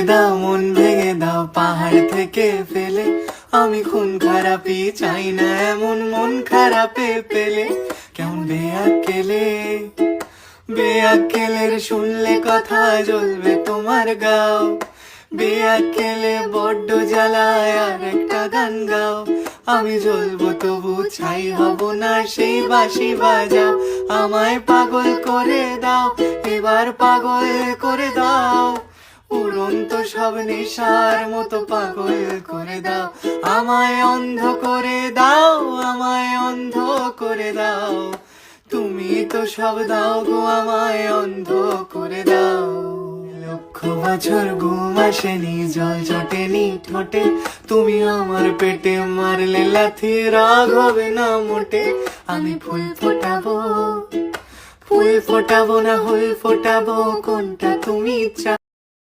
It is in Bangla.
দাও মন ভেঙে দাও পাহাড় থেকে ফেলে, আমি খুন খারাপি চাই না এমন মন খারাপে পেলে। কেমন বেয়াক্কেলে, বেয়াক্কেলের শুনলে কথা জ্বলবে তোমার গাও। বেয়াক্কেলে বড্ড জ্বালায় আর একটা গান গাও, আমি জ্বলবো তবু ছাই হব না সেই বাঁশি বাজাও। আমায় পাগল করে দাও, এবার পাগল করে দাও, উড়ন্ত সব নেশার মতো পাগল করে দাও। আমায় অন্ধ করে দাও, আমায় অন্ধ করে দাও, তুমি তো সব দাও গো আমায় অন্ধ করে দাও। লক্ষ বছর ঘুম আসেনি জল জটেনি ঠোঁটে, তুমি আমার পেটে মারলে লাথি রাগ হবে না মোটে। আমি ফুল ফোটাবো, ফুল ফোটাবো না ফুল ফোটাবো কোনটা তুমি চাও।